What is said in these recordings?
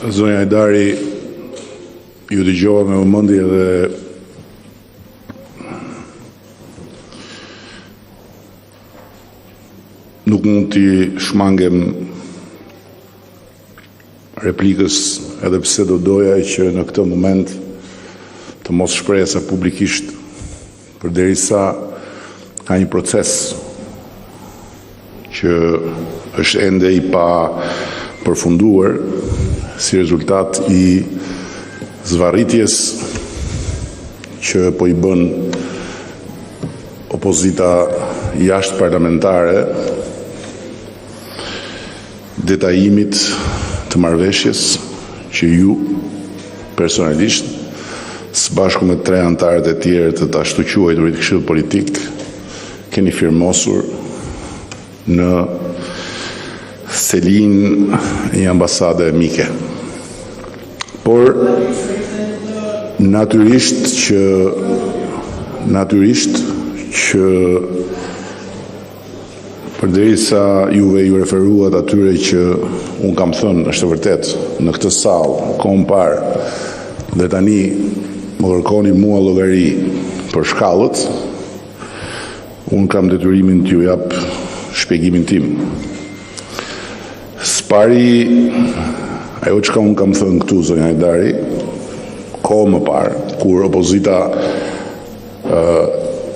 Zonja Hajdari, ju dëgjova me vëmendje dhe nuk mund t'i shmangem replikës, edhe pse do doja që në këtë moment të mos shprehesa publikisht, përderisa ka një proces që është ende i pa përfunduar si rezultat i zvarritjes që po i bën opozita jashtë parlamentare, detajimit të marrëveshjes që ju personalisht së bashku me 3 antarët e tjerë të të ashtu quajturit Këshill Politik keni firmosur në selin e ambasade mike. Por natyrisht që përderisa juve ju referuat atyre që unë kam thënë, është e vërtet, në këtë sallë, kohën parë, dhe tani më kërkoni mua llogari për shkallët, unë kam detyrimin t'ju jap shpjegimin tim. Spari, ajo çka unë kam thënë këtu, zonja Hajdari, kohë më parë, kur opozita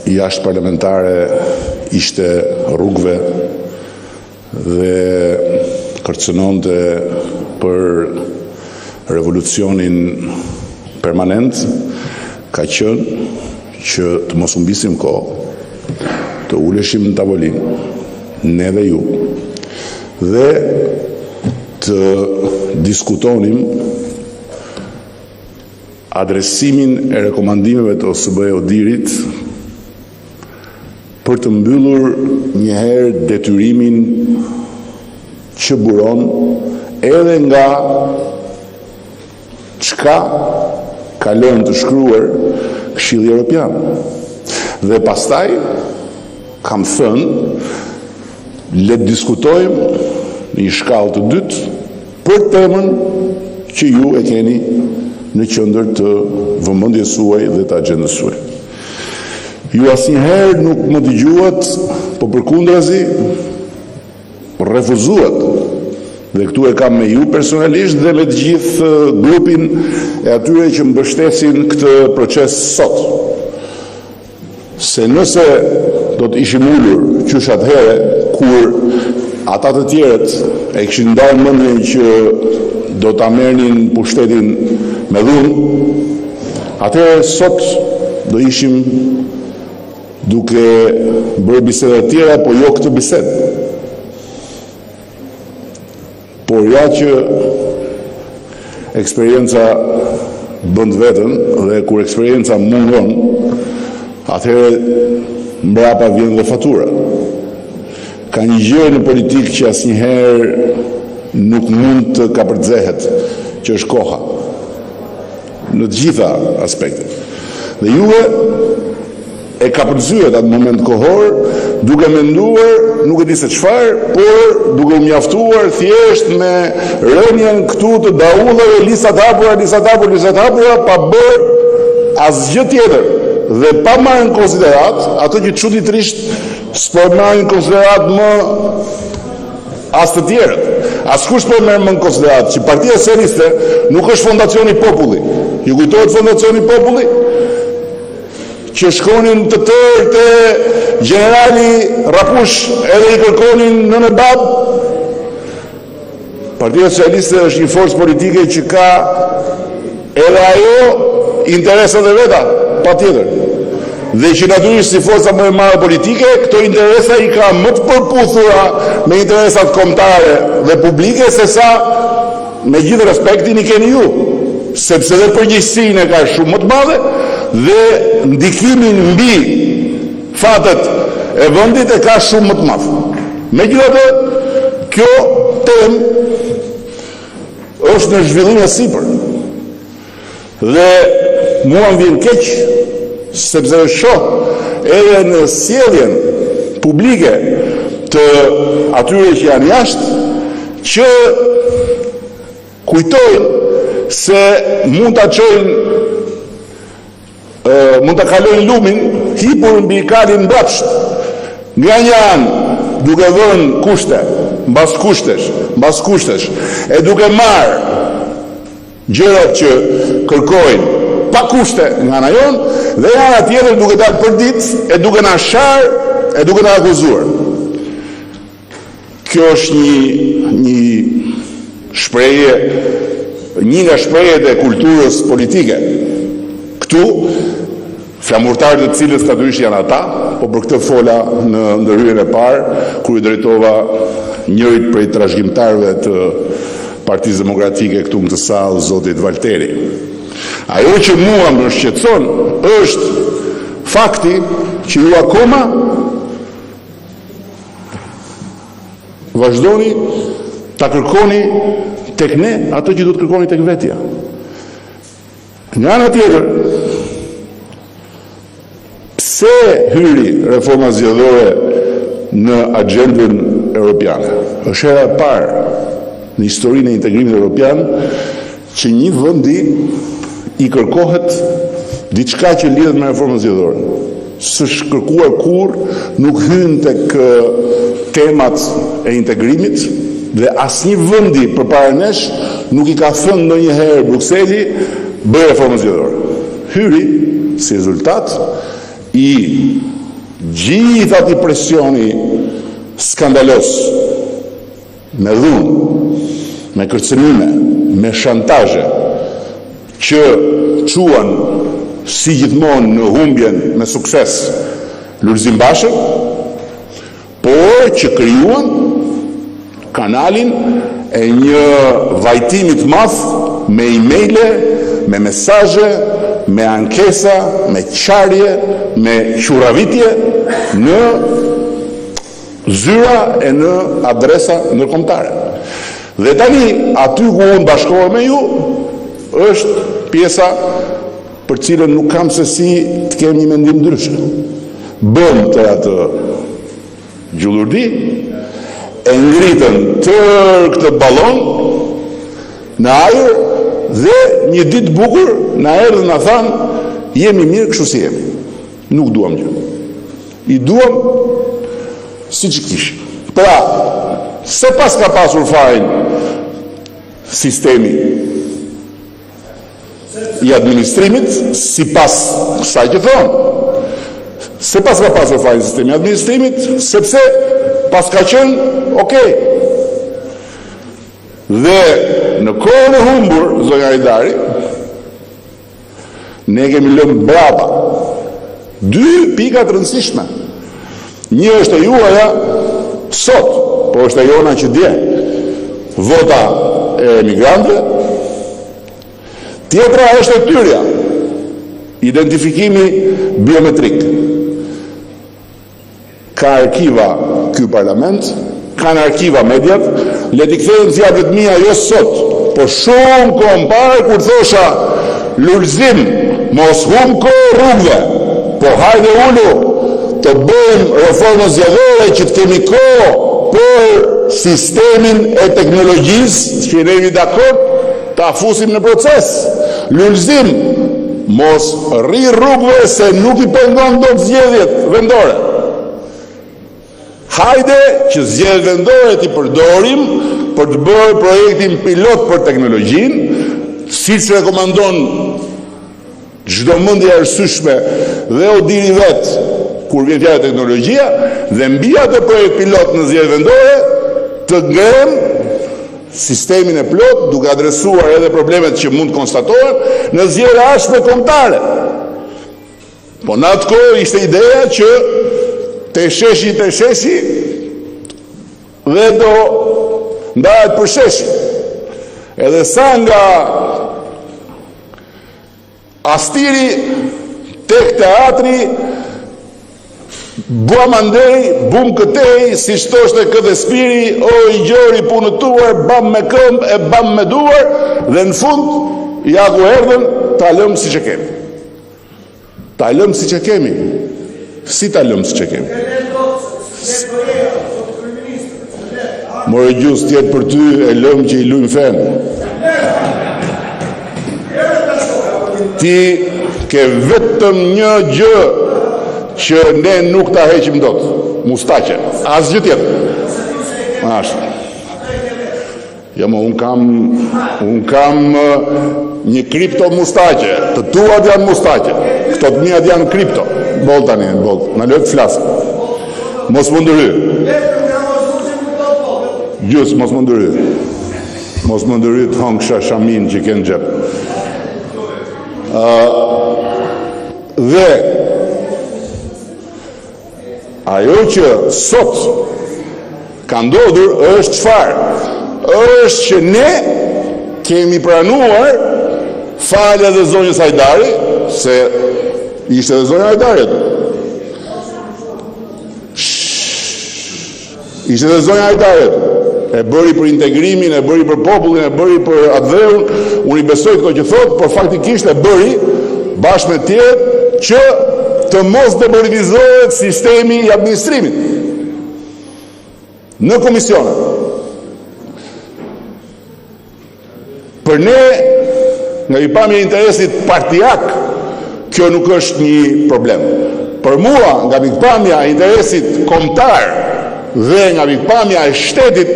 jashtë parlamentare ishte rrugëve dhe kërcënonte për revolucionin permanent, ka qenë që të mos humbisim kohë, të uleshim në tavolinë, ne dhe ju, dhe të diskutonim adresimin e rekomandimeve të OSBE-Odirit për të mbyllur njëherë detyrimin që buron edhe nga çka ka lënë të shkruar Këshilli Evropian. Dhe pastaj kam thënë, le të diskutojmë në një shkallë të dytë për temën që ju e keni në qendër të vëmendjes suaj dhe të agjendës suaj. Ju asnjëherë nuk më dëgjuat, po përkundrazi refuzuat. Dhe këtu e kam me ju personalisht dhe me të gjithë grupin e atyre që mbështesin këtë proces sot. Se nëse do të ishim ulur qysh atëherë kur ata të tjerët e kishin ndarë mendjen që do ta merrnin pushtetin me dhunë, atëherë sot do ishim duke bërë biseda të tjera, po jo këtë bisedë. Por ja që eksperienca bën vetën dhe kur eksperienca mungon, atëherë mbrapa vjen dhe fatura. Ka një gjë në politikë që asnjëherë nuk mund të kapërcehet, që është koha. Në të gjitha aspektet. Dhe juve e kapërcyer atë moment kohor, duke menduar, nuk e di se çfarë, por duke u mjaftuar thjesht me rënien këtu të daudhave, listat hapura, pa bërë asgjë tjetër. Dhe pa marrë në konsiderat, ato që çuditërisht s'po marrin në konsiderat më as të tjerët. Askush po merr më në konsiderat që Partia Socialiste nuk është fondacioni populli. Ju kujtohet fondacioni populli? Që shkonin të tërë te generali Rapush edhe i kërkonin në bab. Partia Socialiste është një forcë politike që ka edhe ajo interesat e veta, patjetër. Dhe që natyrisht si forca më e madhe politike, këto interesa i ka më të përputhura me interesat kombëtare dhe publike se sa me gjithë respektin i keni ju, sepse dhe përgjegjësinë e ka shumë më të madhe dhe ndikimin mbi fatet e vendit e ka shumë më të madh. Megjithatë, kjo temë është në zhvillim e sipër. Dhe mua më vjen keq sepse shoh edhe në sjelljen publike të atyre që janë jashtë që kujtojnë se mund ta çojnë mund ta kalojnë lumin hipur mbi kalin mbrapsht. Nga një anë, duke dhënë kushte, mbas kushtesh, e duke marrë gjërat që kërkojnë pa kushte nga ana jonë, dhe nga ana tjetër duke dalë për ditë e duke na sharë, e duke na akuzuar. Kjo është një shprehje, një nga shprehjet e kulturës politike. Këtu, flamurtarët e cilës natyrisht janë ata, po për këtë fola në ndërhyrjen e parë, kur i drejtova njërit prej trashëgimtarëve të Partisë Demokratike këtu në këtë sallë, zotit Valteri. Ajo që mua më shqetëson është fakti që ju akoma vazhdoni ta kërkoni tek ne ato që do të kërkoni tek vetja. Nga ana tjetër, pse hyri reforma zgjedhore në agendën europiane? Është hera e parë në historinë e integrimit evropian që një vendi i kërkohet diçka që lidhet me reformën zgjedhore. S'është kërkuar kurrë, nuk hyn tek temat e integrimit dhe asnjë vendi përpara nesh nuk i ka thënë ndonjëherë Brukseli bëj reformën zgjedhore. Hyri si rezultat i gjithë atij presioni skandalos me dhunë, me kërcënime, me shantazhe që quan si gjithmonë në humbjen me sukses Lulzim Bashën, por që krijuan kanalin e një vajtimi të madh me emaile, me mesazhe, me ankesa, me qarje, me qurravitje në zyra e në adresa ndërkombëtare. Dhe tani, aty ku unë bashkohem me ju, është pjesa për cilën nuk kam se si të kem një mendim ndryshe. Bëm të atë gjullurdi, e ngritën tërë këtë ballon në ajër dhe një ditë bukur na erdhën na thanë jemi mirë kështu si jemi. Nuk duam gjë. I duam siç kishim. Pra, se pas ka pasur fajin sistemi i administrimit, si pas kësaj që thonë, se pas ka pasur fajin sistemi i administrimit, sepse pas ka qenë okej. Dhe në kohën e humbur, zonja Hajdari, ne kemi lënë brapa dy pika të rëndësishme. Një është e juaja sot, po është e jona që dje, vota e emigrantëve. Tjetra është e tyrja, identifikimi biometrik. Ka arkiva ky parlament, kanë arkiva mediat, le t'i kthejmë fjalët mia jo sot, po shumë kohë parë kur thosha Lulzim, mos humb kohë rrugëve, po hajde ulu të bëjmë reformën zgjedhore që të kemi kohë për sistemin e teknologjisë që ne jemi dakord ta fusim në proces. Lulzim, mos rri rrugëve se nuk i pengon dot zgjedhjet vendore. Hajde që zgjedhjet vendore t'i përdorim për të bërë projektin pilot për teknologjinë, siç rekomandon çdo mendje e arsyeshme dhe o diri vet kur vjen fjala teknologjia, dhe mbi atë projekt pilot në zgjedhjet vendore të ngrem sistemin e plot duke adresuar edhe problemet që mund konstatohen në zgjedhjet e ardhshme kombëtare. Po në atë kohë ishte ideja që të sheshi dhe do ndahet për sheshi. Edhe sa nga Astiri tek teatri bua mandej, bum këtej, si shtoshte këtë spiri, o i gjori punëtuar, bam me këmbë e bam me duar, dhe në fund, ja ku erdhen, ta lëmë si që kemi. Ta lëmë si që kemi. Si ta lëmë si që kemi? More gjus tjetë për ty e lëmë që i lujmë fenë. ti ke vetëm një gjë që ne nuk ta heqim dot, mustaqe, asgjë tjetër. Ashtu. Ja, un kam një kripto mustaqe, të tuat janë mustaqe, këto të mijat janë kripto. Boll tani, na lë të flas. Mos më ndërhy. Gjus, mos më ndërhy. Mos më ndërhy të hong shashamin që kënë gjep. Dhe ajo që sot ka ndodhur është çfarë? Është që ne kemi pranuar falë dhe zonjës Hajdari, se ishte dhe zonja Hajdarit. Ishte dhe zonja Hajdarit. E bëri për integrimin, e bëri për popullin, e bëri për atë dheun, unë i besoj këto që thot, por faktikisht e bëri bashkë me tjerë që të mos depolitizohet sistemi i administrimit në komisione. Për ne, nga i pamje interesit partijak, kjo nuk është një problem. Për mua, nga pikpamja e interesit kombëtar dhe nga pikpamja e shtetit,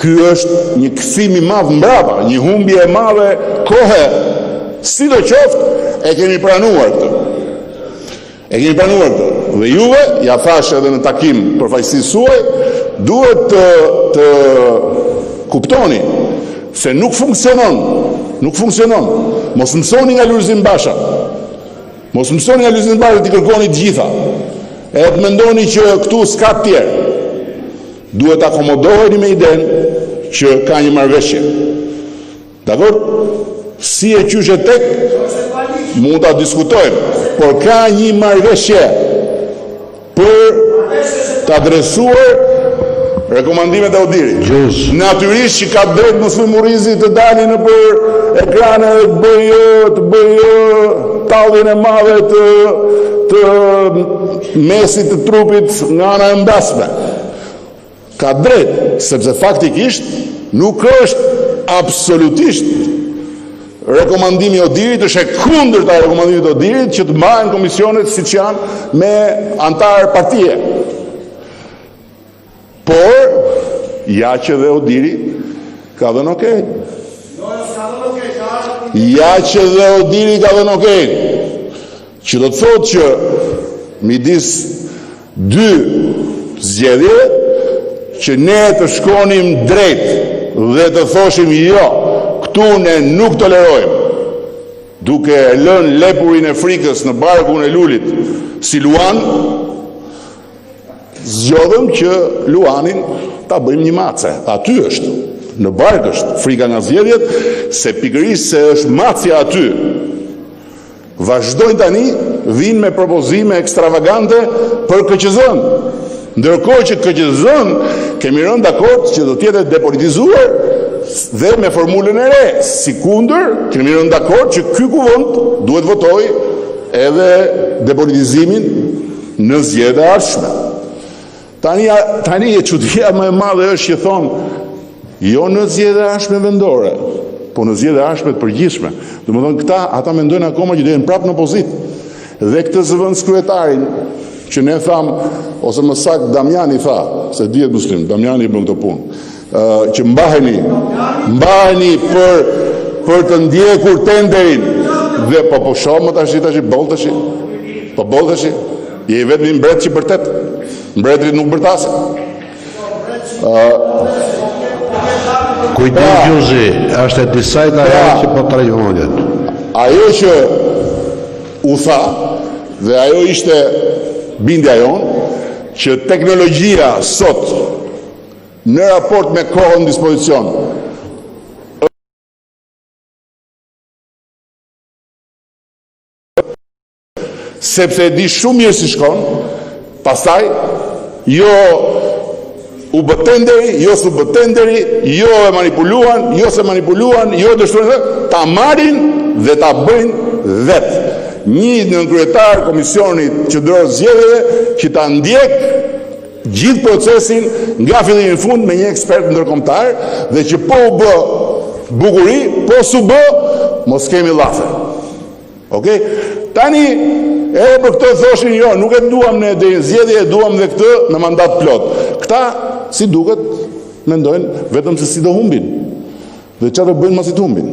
ky është një kthim i madh mbrapa, një humbje e madhe kohe. Sidoqoftë, e kemi pranuar këtë. Dhe juve, ja thash edhe në takim përfaqësisë suaj, duhet të kuptoni se nuk funksionon. Mos mësoni nga Lulzim Basha. T'i kërkoni të gjitha. E të mendoni që këtu s'ka të tjerë. Duhet të akomodoheni me idenë që ka një marrëveshje. Dakor? Si e qyshe tek, mund ta diskutojmë, por ka një marrëveshje për të adresuar rekomandimet e Odirit. Natyrisht që ka drejt Muslimi Murrizi të dalin në për ekrane të bëjë talljen e madhe të mesit të trupit nga ana e mbasme. Ka drejt, sepse faktikisht nuk është absolutisht rekomandimi i Odirit, është e kundërta e rekomandimit të Odirit që të mbahen komisionet siç janë me antar partije. Por, ja që dhe Odiri ka dhënë okej. Që do të thotë që midis dy zgjedhjeve, që ne të shkonim drejt dhe të thoshim jo, këtu ne nuk tolerojmë, duke lënë lepurin e frikës në barkun e lulit si Luan, zgjodhëm që Luanin ta bëjmë një mace. Aty është, në bark është frika nga zgjedhjet, se pikërisht se është macja aty. Vazhdojnë tani, vinë me propozime ekstravagante për KQZ-n. Ndërkohë që KQZ-n kemi rënë dakord që do të jetë depolitizuar dhe me formulën e re. Sikundër, kemi rënë dakord që ky kuvend duhet votoj edhe depolitizimin në zgjedhjet e ardhshme. Tani e çudia më e madhe është që thonë, jo në zgjedhjet e ardhshme vendore, po në zgjedhjet e ardhshme të përgjithshme. Domethënë ata mendojnë akoma që do jenë prapë në opozitë. Dhe këtë zëvendës kryetarin që ne tham, ose më saktë Damiani tha, se dihet muslim, Damiani bën këtë punë, që mbaheni për të ndjekur tenderin dhe po shoh më tash boll tash. Je vetëm një mbret që bërtet. Mbretërit nuk bërtase. Kujdes Gjuzi, është e disajt ajo që po të rejhonjet. Ajo që u tha, dhe ajo ishte bindja jonë, që teknologjia sot në raport me kohën në dispozicion sepse e di shumë mirë si shkon, pastaj jo u bë tenderi, jo s'u bë tenderi, jo e manipuluan, jo se manipuluan, jo dështrojnë, ta marrin dhe ta bëjnë vetë. Një nënkryetar komisionit që dorë zgjedhjeve që ta ndjek gjithë procesin nga fillimi në fund me një ekspert ndërkombëtar dhe që po u bë bukuri, po s'u bë, mos kemi llafe. Okej? Tani, edhe për këtë thoshin jo, nuk e duam ne dhe zgjedhje, e duam dhe këtë në mandat plot. Këta, si duket, mendojnë vetëm se si do humbin. Dhe që të bëjnë mos i të humbin.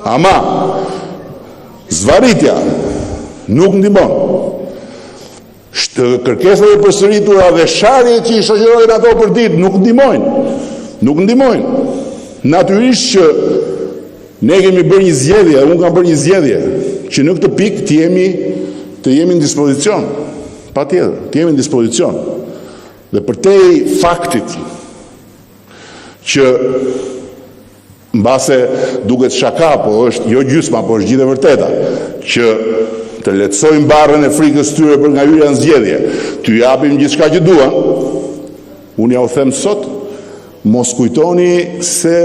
Ama, zvaritja nuk ndihmon. Kërkesat e përsëritura dhe sharjet që i shoqërojnë ato për ditë nuk ndihmojnë. Nuk ndihmojnë. Natyrisht që ne kemi bërë një zgjedhje, unë kam bërë një zgjedhje, që në këtë pikë të jemi në dispozicion. Patjetër, të jemi në dispozicion. Dhe përtej faktit që mbase duket shaka, po është jo gjysma, po është gjithë e vërteta, që të lehtësojmë barrën e frikës tyre për nga hyrja në zgjedhje, t'ju japim gjithçka që duan, unë ja u them sot, mos kujtoni se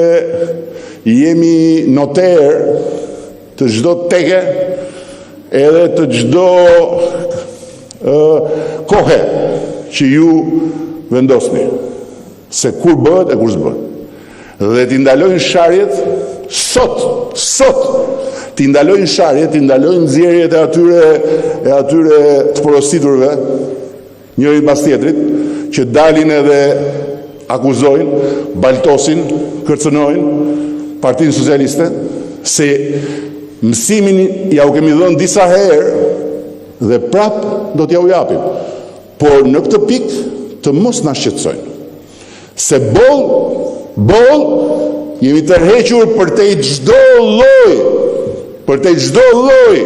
jemi noter të çdo teke edhe të çdo kohe që ju vendosni, se kur bëhet e kur s'bëhet. Dhe t'i ndalojnë sharjet sot t'i ndalojnë sharjet, t'i ndalojnë nxjerrjet e atyre të porositurve, njëri pas tjetrit, që dalin edhe akuzojnë, baltosin, kërcënojnë Partinë Socialiste, se mësimin ja u kemi dhënë disa herë dhe prap do t'ja u japim. Por në këtë pikë të mos na shqetësojnë. Se boll jemi tërhequr përtej çdo lloj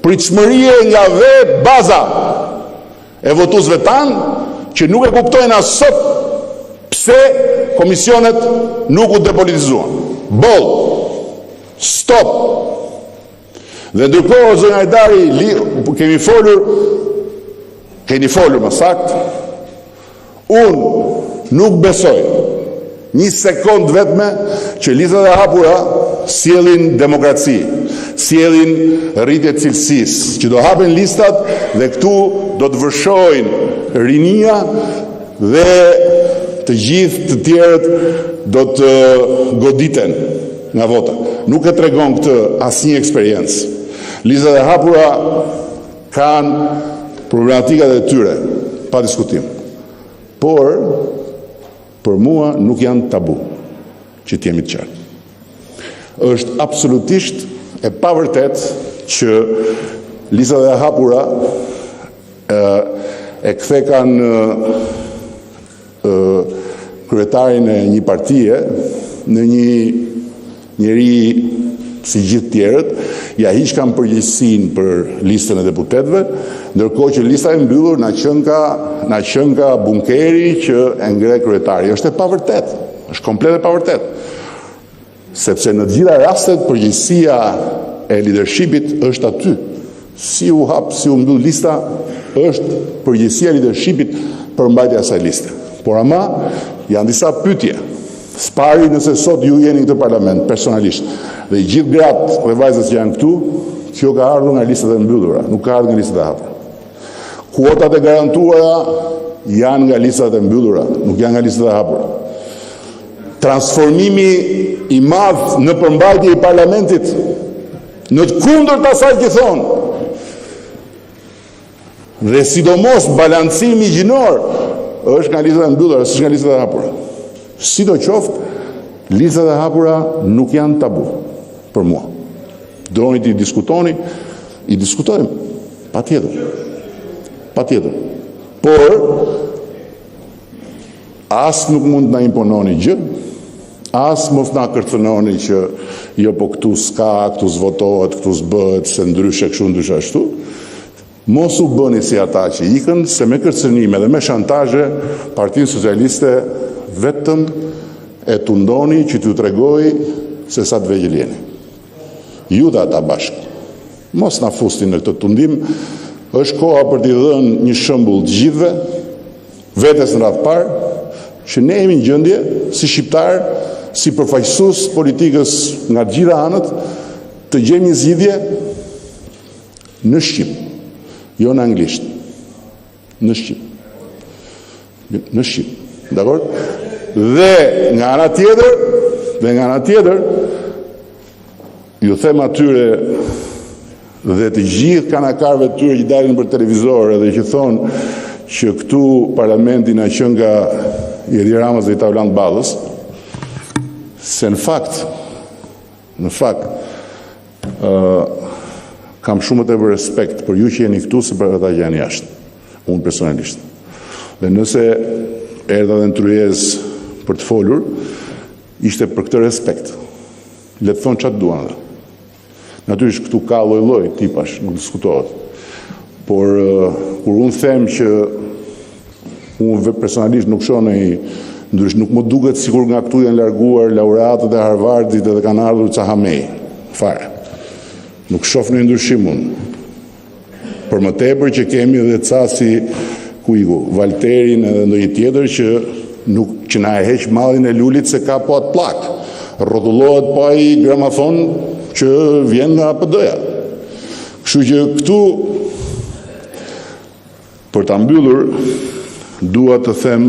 pritshmërie nga vetë baza e votuesve tanë që nuk e kuptojnë as sot pse komisionet nuk u depolitizuan. Boll. Stop. Dhe ndërkohë zona Hajdari keni folur më saktë, unë nuk besoj një sekond vetme që listat e hapura sjellin demokraci, sjellin rritje cilësisë, që do hapen listat dhe këtu do të vërshojnë rinia dhe të gjithë të tjerët do të goditen nga vota. Nuk e tregon këtë asnjë eksperiencë. Listat e hapura kanë problematikat e tyre, pa diskutim. Por për mua nuk janë tabu, që t'jemi të qartë. Është absolutisht e pavërtet që listat e hapura e kthekan kryetarin e një partie në një njeri si gjithë tjerët, ja hiqkan përgjegjësinë për listën e deputetëve, ndërkohë që lista e mbyllur na qen ka bunkeri që e ngre kryetari. Është e pavërtet, është komplet e pavërtet. Sepse në të gjitha rastet përgjegjësia e leadershipit është aty. Si u hap, si u mbyll lista, është përgjegjësia e leadershipit për mbajtja e asaj liste. Por ama janë disa pyetje. Spari nëse sot ju jeni në këtë parlament, personalisht, dhe i gjithë gratë dhe vajzat që janë këtu, kjo ka ardhur nga listat e mbyllura, nuk ka ardhur nga listat e hapura. Kuotat e garantuara janë nga listat e mbyllura, nuk janë nga listat e hapura. Transformimi i madh në përmbajtje i parlamentit, në të kundërt të asaj që thonë, dhe sidomos balancimi gjinor, është nga listat e mbyllura, është nga listat e hapura. Sidoqoftë, listat e hapura nuk janë tabu për mua. Doni t'i diskutoni, i diskutojmë, patjetër. Por as nuk mund na impononi gjë, as mos na kërcënoni që jo po këtu s'ka, këtu s'votohet, këtu s'bëhet, se ndryshe kështu, ndryshe ashtu. Mos u bëni si ata që ikën, se me kërcënime dhe me shantazhe Partinë Socialiste vetëm e tundoni që t'ju tregoj se sa të vegjël jeni. Ju dhe ata bashkë. Mos na fusni në këtë tundim, është koha për t'i dhënë një shembull të gjithëve, vetes në radhë parë, që ne jemi në gjendje si shqiptar, si përfaqësues politikës nga të gjitha anët, të gjejmë një zgjidhje në shqip, jo në anglisht. Në shqip. Dakor? Dhe nga ana tjetër, ju them atyre dhe të gjithë kanakarëve të tyre që dalin për televizor edhe që thonë që këtu parlamenti na qenë nga Edi Ramës dhe Tavland Ballës, se në fakt, kam shumë të respekt për ju që jeni këtu se për ata që janë jashtë, unë personalisht. Dhe nëse erdha dhe në tryez për të folur, ishte për këtë respekt. Le të thonë çfarë duan ata. Natyrisht këtu ka lloj-lloj tipash, nuk diskutohet. Por kur unë them që unë personalisht nuk shoh ndrysh, nuk më duket sikur nga këtu janë larguar laureatët e Harvardit dhe kanë ardhur ca Hamej. Fare. Nuk shoh në ndryshim unë. Për më tepër që kemi edhe ca si Valterin edhe ndonjë tjetër që na e heq mallin e lulit se ka po atë plak. Rrotullohet pa i gramafon që vjen nga PD-ja. Kështu që këtu për ta mbyllur dua të them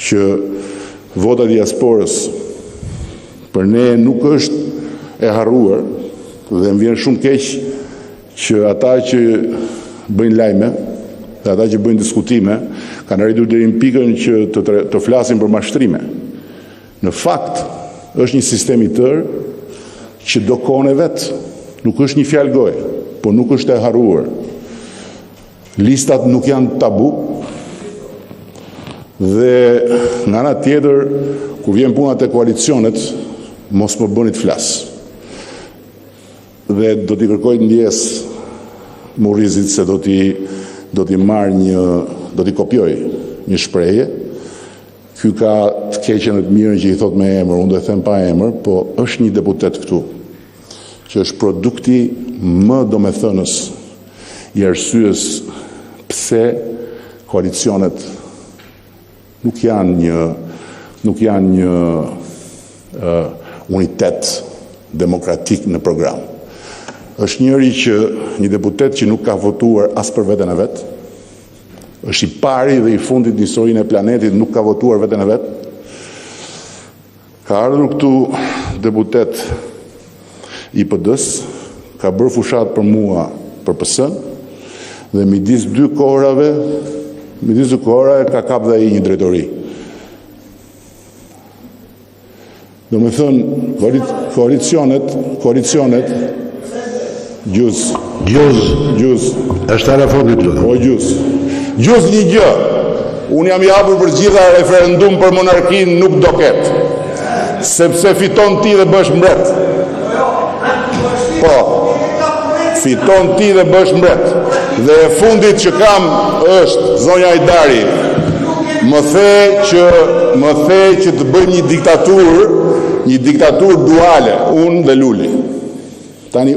që vota diasporës për ne nuk është e harruar dhe më vjen shumë keq që ata që bëjnë lajme dhe ata që bëjnë diskutime kanë arritur deri në pikën që të flasin për mashtrime. Në fakt, është një sistem i tërë që do kohën e vet, nuk është një fjalë goje, por nuk është e harruar. Listat nuk janë tabu dhe nga ana tjetër, kur vjen puna te koalicionet, mos më bëni të flas. Dhe do t'i kërkoj ndjes Murrizit se do t'i marrë do t'i kopjoj një shprehje. Ky ka të keqen dhe të mirën që i thot me emër, unë do e them pa emër, po është një deputet këtu, që është produkti më domethënës i arsyes pse koalicionet nuk janë një unitet demokratik në program. Është një deputet që nuk ka votuar as për veten e vet, është i pari dhe i fundit në historinë e planetit, nuk ka votuar veten e vet. Ka ardhur këtu deputet i PD-s, ka bërë fushat për mua për PS-n, dhe midis dy kohërave ka kap dhe ai një drejtori. Do me thënë, koalicionet, gjus. Është telefoni të Po gjus. Gjus një gjë. Unë jam i hapur për gjitha referendum për monarkinë nuk do ketë. Sepse fiton ti dhe bësh mbret. Po. Fiton ti dhe bësh mbret. Dhe e fundit që kam është zonja Ajdari. Më the që të bëjmë një diktaturë duale, unë dhe Luli. Tani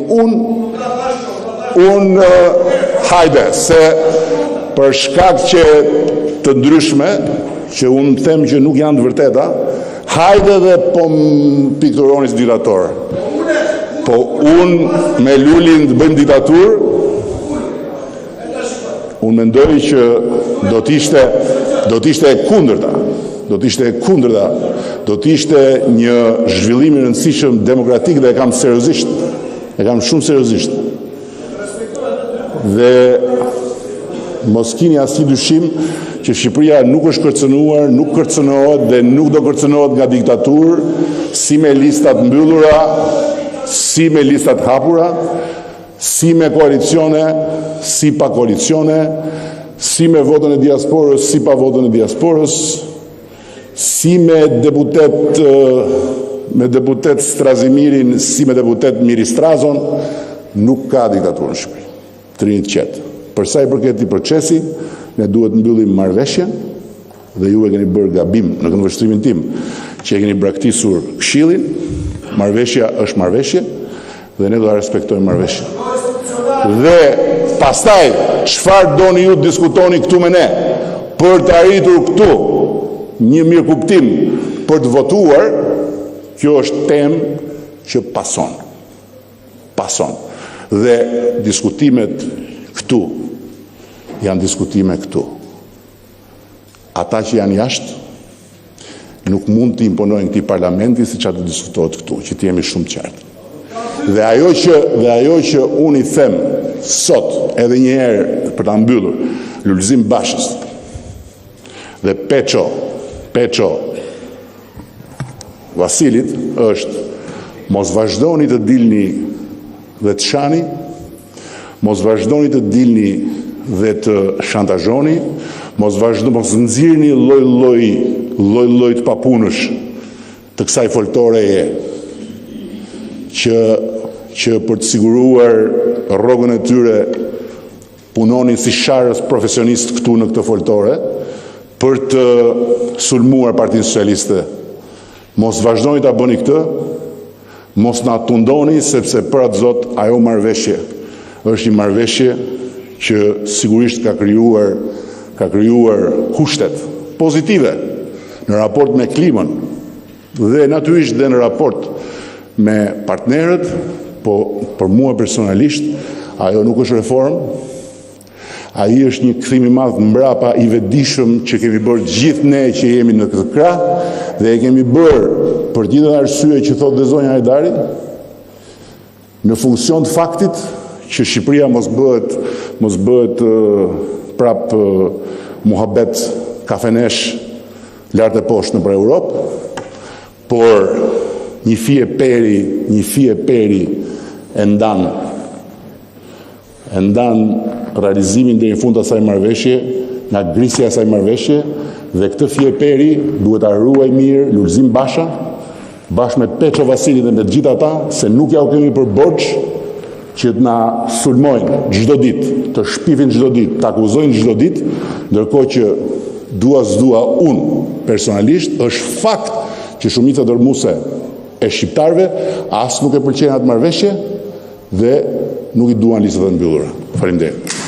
unë hajde, se për shkak që të ndryshme, që unë them që nuk janë të vërteta, hajde dhe po më pikturoni si diktator. Po unë me Lulin të bëjmë diktaturë, unë mendoj që do t'ishte e kundërta. Do t'ishte një zhvillim i rëndësishëm demokratik dhe e kam seriozisht. E kam shumë seriozisht. Dhe mos keni asnjë dyshim që Shqipëria nuk është kërcënuar, nuk kërcënohet dhe nuk do kërcënohet nga diktaturë, si me listat mbyllura, si me listat hapura, si me koalicione, si pa koalicione, si me votën e diasporës, si pa votën e diasporës, si me deputet Strazimirin, si me deputet Miri Strazon, nuk ka diktaturë në Shqipëri. Të rinjt qetë. Përsa i përket i procesi, ne duhet mbyllim marrëveshje dhe ju e keni bërë gabim në këndvështrimin tim që e keni braktisur Këshillin. Marrëveshja është marrëveshje dhe ne do ta respektojmë marrëveshjen. Dhe pastaj çfarë doni ju të diskutoni këtu me ne për të arritur këtu një mirë kuptim për të votuar, kjo është temë që pason. Dhe diskutimet këtu janë diskutime këtu. Ata që janë jashtë nuk mund të imponojnë këtij parlamenti siç ato diskutohet këtu, që të jemi shumë të qartë. Dhe ajo që unë i them sot, edhe një herë për ta mbyllur, Lulzim Bashës dhe Peço Vasilit është: mos vazhdoni të dilni dhe të shani, mos vazhdoni të dilni dhe të shantazhoni, mos nxirrni lloj të papunësh të kësaj foltoreje që për të siguruar rrogën e tyre punonin si sharës profesionist këtu në këtë foltore për të sulmuar Partinë Socialiste. Mos vazhdoni ta bëni këtë, mos na tundoni, sepse për atë zot ajo marrëveshje është një marrëveshje që sigurisht ka krijuar kushtet pozitive në raport me klimën dhe natyrisht dhe në raport me partnerët, po për mua personalisht ajo nuk është reformë. Ai është një kthim i madh mbrapa i vetëdijshëm që kemi bërë gjithë ne që jemi në këtë krah, dhe e kemi bërë për gjithë arsye që thotë dhe zonja Hajdari, në funksion të faktit që Shqipëria mos bëhet prap muhabet kafenesh lart e poshtë nëpër Europë, por një fije peri e ndan realizimin deri në fund të asaj marrëveshje, nga grisja e asaj marrëveshje, dhe këtë fije peri duhet ta ruaj mirë Lulzim Basha, bashkë me Peço Vasilin dhe me të gjithë ata, se nuk ja u kemi për borxh që të na sulmojnë çdo ditë, të shpifin çdo ditë, të akuzojnë çdo ditë, ndërkohë që dua s'dua unë personalisht, është fakt që shumica dërmuese e shqiptarëve as nuk e pëlqejnë atë marrëveshje dhe nuk i duan listët e mbyllura. Faleminderit.